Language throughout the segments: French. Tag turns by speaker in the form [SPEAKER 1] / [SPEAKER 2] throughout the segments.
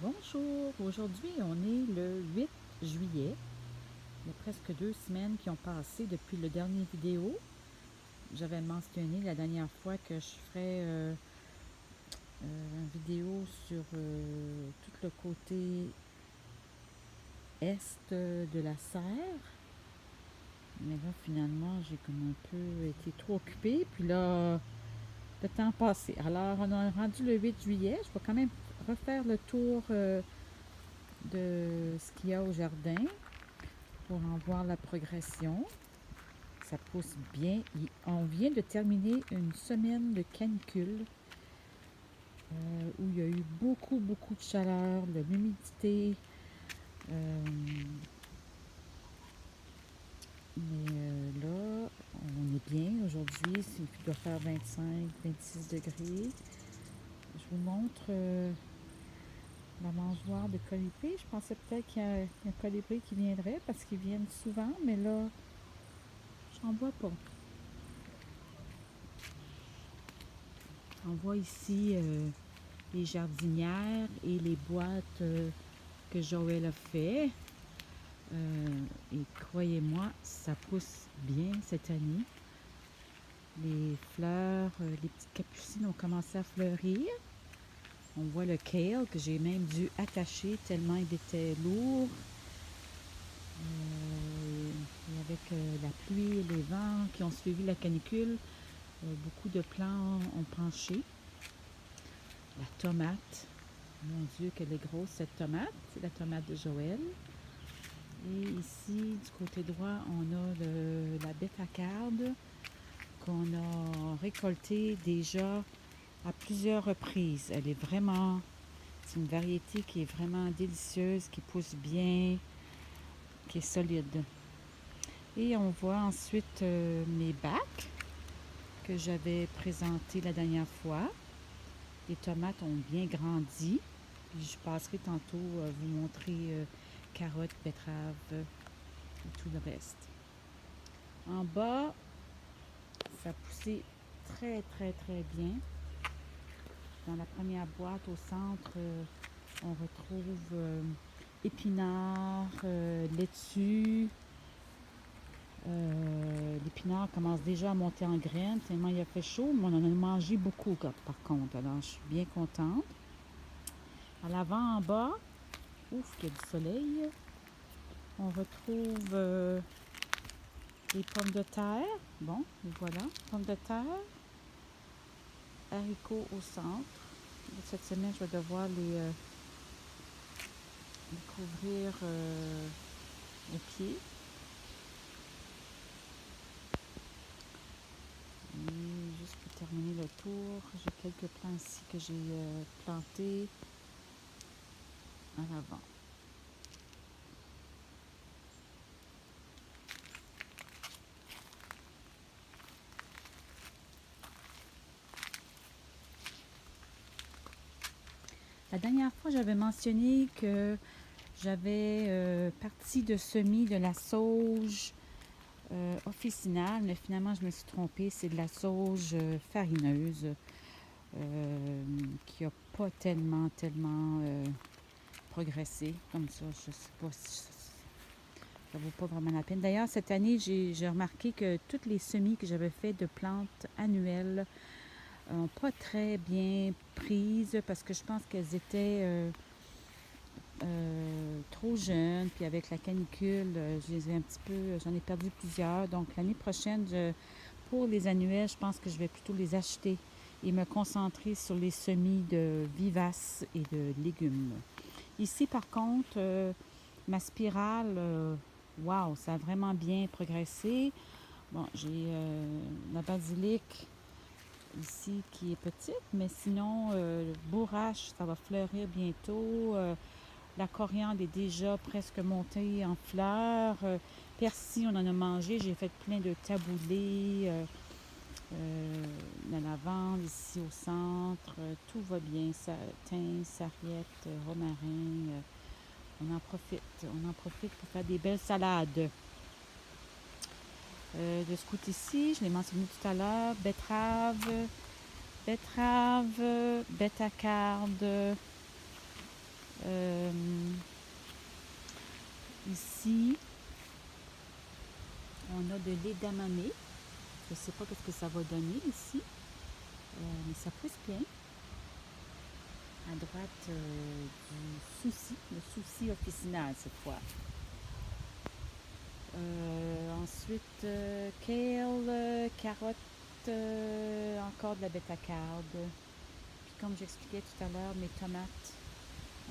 [SPEAKER 1] Bonjour, aujourd'hui on est le 8 juillet. Il y a presque 2 semaines qui ont passé depuis le dernier vidéo. J'avais mentionné la dernière fois que je ferais une vidéo sur tout le côté est de la serre. Mais là finalement j'ai comme un peu été trop occupée. Puis là, le temps passé. Alors on a rendu le 8 juillet. Je vais quand même refaire le tour de ce qu'il y a au jardin pour en voir la progression. Ça pousse bien. On vient de terminer une semaine de canicule où il y a eu beaucoup de chaleur, de l'humidité. Mais là, on est bien aujourd'hui. Il doit faire 25-26 degrés. Je vous montre la mangeoire de colibri. Je pensais peut-être qu'il y a un colibri qui viendrait parce qu'ils viennent souvent, mais là, j'en vois pas. On voit ici les jardinières et les boîtes que Joël a fait. Et croyez-moi, ça pousse bien cette année. Les fleurs, les petites capucines ont commencé à fleurir. On voit le kale que j'ai même dû attacher tellement il était lourd. Et avec la pluie et les vents qui ont suivi la canicule, beaucoup de plants ont penché. La tomate, mon Dieu, qu'elle est grosse cette tomate. C'est la tomate de Joël. Et ici, du côté droit, on a la bétacarde qu'on a récoltée déjà à plusieurs reprises. Elle est vraiment, c'est une variété qui est vraiment délicieuse, qui pousse bien, qui est solide. Et on voit ensuite mes bacs que j'avais présentés la dernière fois. Les tomates ont bien grandi. Puis je passerai tantôt vous montrer carottes, betteraves et tout le reste. En bas, ça poussait très bien. Dans la première boîte au centre, on retrouve épinards, laitue. L'épinard commence déjà à monter en graines tellement il a fait chaud, mais on en a mangé beaucoup par contre. Alors je suis bien contente. À l'avant, en bas, ouf, qu'il y a du soleil. On retrouve les pommes de terre. Bon, et voilà, pommes de terre. Haricots au centre. Cette semaine, je vais devoir les couvrir au pied. Et juste pour terminer le tour, j'ai quelques plants ici que j'ai plantés à l'avant. La dernière fois, j'avais mentionné que j'avais parti de semis de la sauge officinale, mais finalement, je me suis trompée. C'est de la sauge farineuse qui n'a pas tellement progressé comme ça. Je ne sais pas si ça vaut pas vraiment la peine. D'ailleurs, cette année, j'ai remarqué que toutes les semis que j'avais fait de plantes annuelles n'ont pas très bien prises parce que je pense qu'elles étaient trop jeunes. Puis avec la canicule, je les ai un petit peu, j'en ai perdu plusieurs. Donc l'année prochaine, pour les annuelles, je pense que je vais plutôt les acheter et me concentrer sur les semis de vivaces et de légumes. Ici, par contre, ma spirale, wow, ça a vraiment bien progressé. Bon, j'ai la basilic ici qui est petite, mais sinon, le bourrache, ça va fleurir bientôt. La coriandre est déjà presque montée en fleurs. Persil, on en a mangé. J'ai fait plein de taboulés. La lavande ici au centre. Tout va bien. Thym, sarriette, romarin. On en profite. On en profite pour faire des belles salades. De ce côté-ci, je l'ai mentionné tout à l'heure, betterave, bétacarde, Ici, on a de l'edamame. Je ne sais pas ce que ça va donner ici, mais ça pousse bien. À droite, du souci, le souci officinal cette fois. Ensuite, kale, carotte, encore de la bêta-carbe. Puis comme j'expliquais tout à l'heure, mes tomates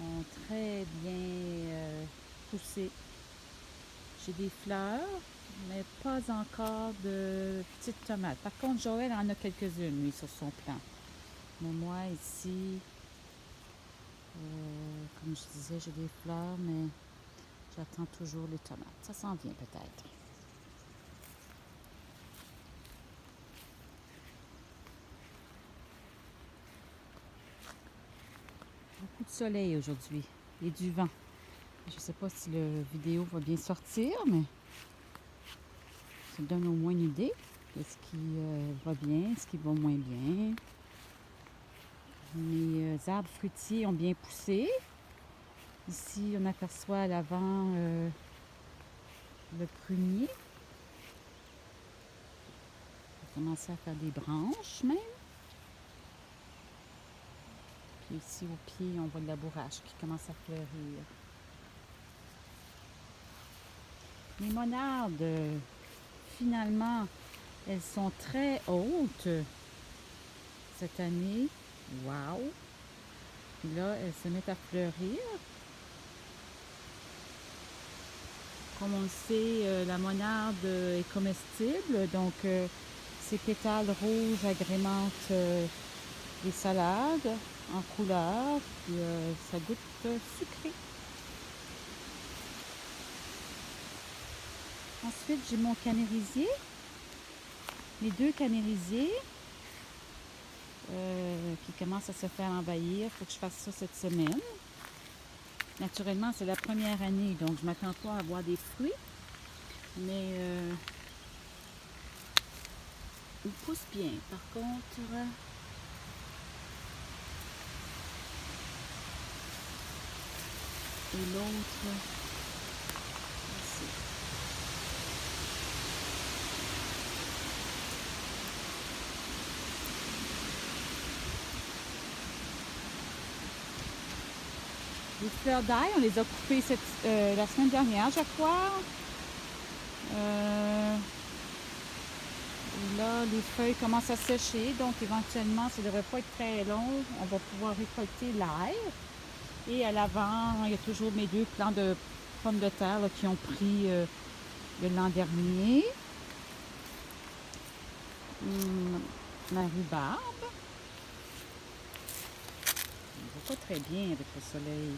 [SPEAKER 1] ont très bien poussé. J'ai des fleurs, mais pas encore de petites tomates. Par contre, Joël en a quelques-unes, lui, sur son plan. Mais moi, ici, comme je disais, j'ai des fleurs, mais j'attends toujours les tomates. Ça s'en vient peut-être. Beaucoup de soleil aujourd'hui et du vent. Je ne sais pas si la vidéo va bien sortir, mais ça donne au moins une idée de ce qui va bien, ce qui va moins bien. Mes arbres fruitiers ont bien poussé. Ici, on aperçoit à l'avant le prunier. On a commencé à faire des branches même. Puis ici, au pied, on voit de la bourrache qui commence à fleurir. Les monardes, finalement, elles sont très hautes cette année. Wow! Puis là, elles se mettent à fleurir. Comme on le sait, la monarde est comestible, donc ses pétales rouges agrémentent les salades en couleur, puis ça goûte sucré. Ensuite, j'ai mon canérisier, mes 2 canérisiers qui commencent à se faire envahir. Il faut que je fasse ça cette semaine. Naturellement, c'est la première année, donc je ne m'attends pas à avoir des fruits, mais ils poussent bien. Par contre, et l'autre, ici. Les fleurs d'ail, on les a coupées la semaine dernière, je crois. Là, les feuilles commencent à sécher, donc éventuellement, ça ne devrait pas être très long. On va pouvoir récolter l'ail. Et à l'avant, il y a toujours mes 2 plants de pommes de terre là, qui ont pris de l'an dernier. Ma rhubarbe. On ne voit pas très bien avec le soleil.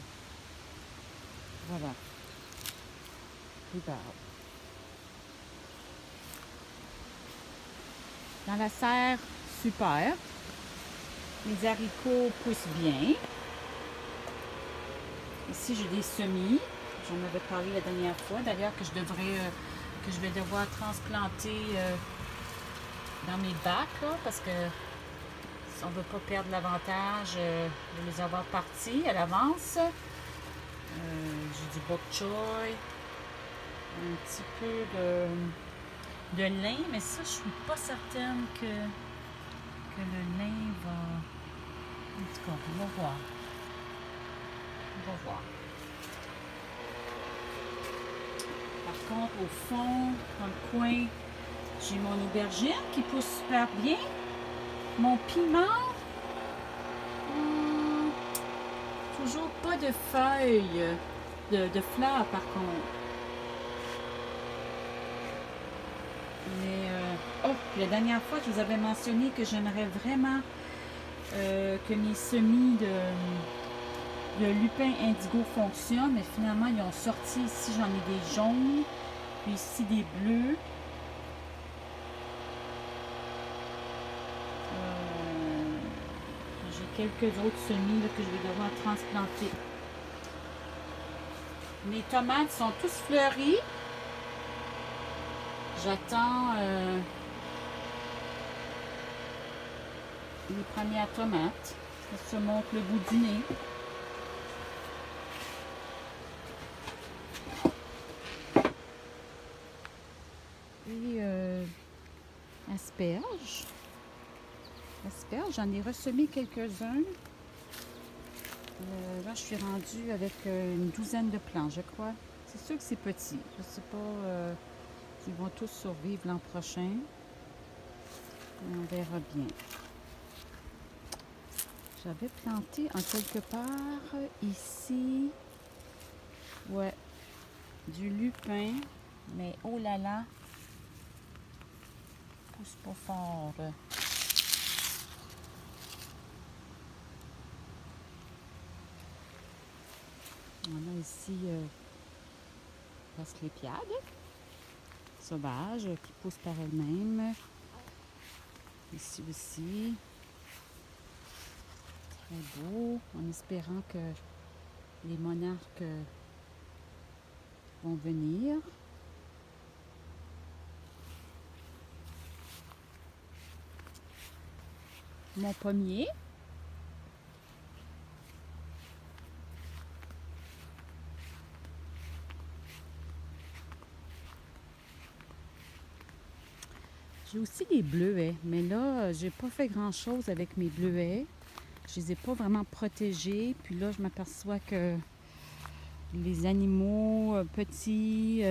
[SPEAKER 1] Voilà. Rhubarbe. Dans la serre, super. Les haricots poussent bien. Ici, j'ai des semis. J'en avais parlé la dernière fois. D'ailleurs, que je vais devoir transplanter dans mes bacs, là, parce que si on ne veut pas perdre l'avantage de les avoir partis à l'avance. J'ai du bok choy, un petit peu de lin, mais ça, je suis pas certaine que le lin va... En tout cas, on va voir. On va voir. Par contre, au fond, dans le coin, j'ai mon aubergine qui pousse super bien. Mon piment, toujours pas de feuilles, de fleurs par contre. Mais, la dernière fois, je vous avais mentionné que j'aimerais vraiment que mes semis de lupin indigo fonctionnent. Mais finalement, ils ont sorti. Ici, j'en ai des jaunes, puis ici des bleus. J'ai quelques autres semis là, que je vais devoir transplanter. Mes tomates sont tous fleuries. J'attends les premières tomates. Ça se montre le bout du nez. asperges. J'en ai ressemé quelques-uns. Là, je suis rendue avec une douzaine de plants, je crois. C'est sûr que c'est petit. Je ne sais pas s'ils vont tous survivre l'an prochain. On verra bien. J'avais planté en quelque part ici, ouais, du lupin, mais oh là là, pousse pas fort. On a ici l'asclépiade sauvage qui pousse par elle-même. Ici aussi. Très beau, en espérant que les monarques vont venir. Mon pommier. J'ai aussi des bleuets, mais là, j'ai pas fait grand-chose avec mes bleuets. Je les ai pas vraiment protégés. Puis là, je m'aperçois que les animaux petits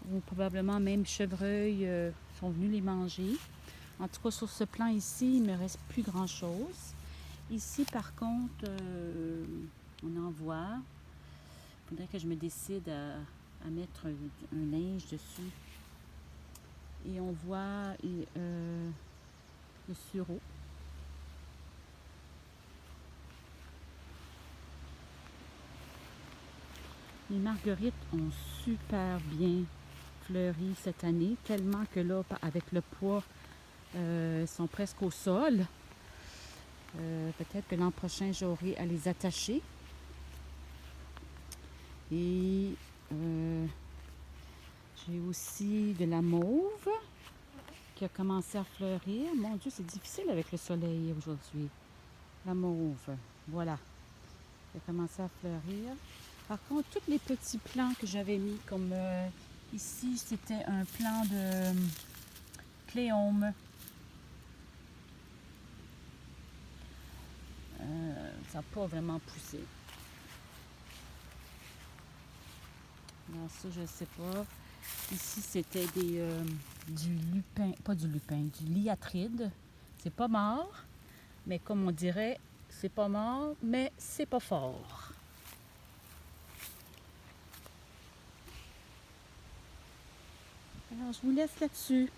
[SPEAKER 1] ou probablement même chevreuils sont venus les manger. En tout cas, sur ce plan ici, il ne me reste plus grand-chose. Ici, par contre, on en voit. Il faudrait que je me décide à mettre un linge dessus. Et on voit le sureau. Les marguerites ont super bien fleuri cette année, tellement que là, avec le poids, sont presque au sol. Peut-être que l'an prochain, j'aurai à les attacher. Et j'ai aussi de la mauve qui a commencé à fleurir. Mon Dieu, c'est difficile avec le soleil aujourd'hui. La mauve, voilà. Qui a commencé à fleurir. Par contre, tous les petits plants que j'avais mis, comme ici, c'était un plant de cléome. Ça n'a pas vraiment poussé. Non, ça, je ne sais pas. Ici, c'était du lupin, pas du lupin, du liatride. C'est pas mort, mais comme on dirait, c'est pas mort, mais c'est pas fort. Alors, je vous laisse là-dessus.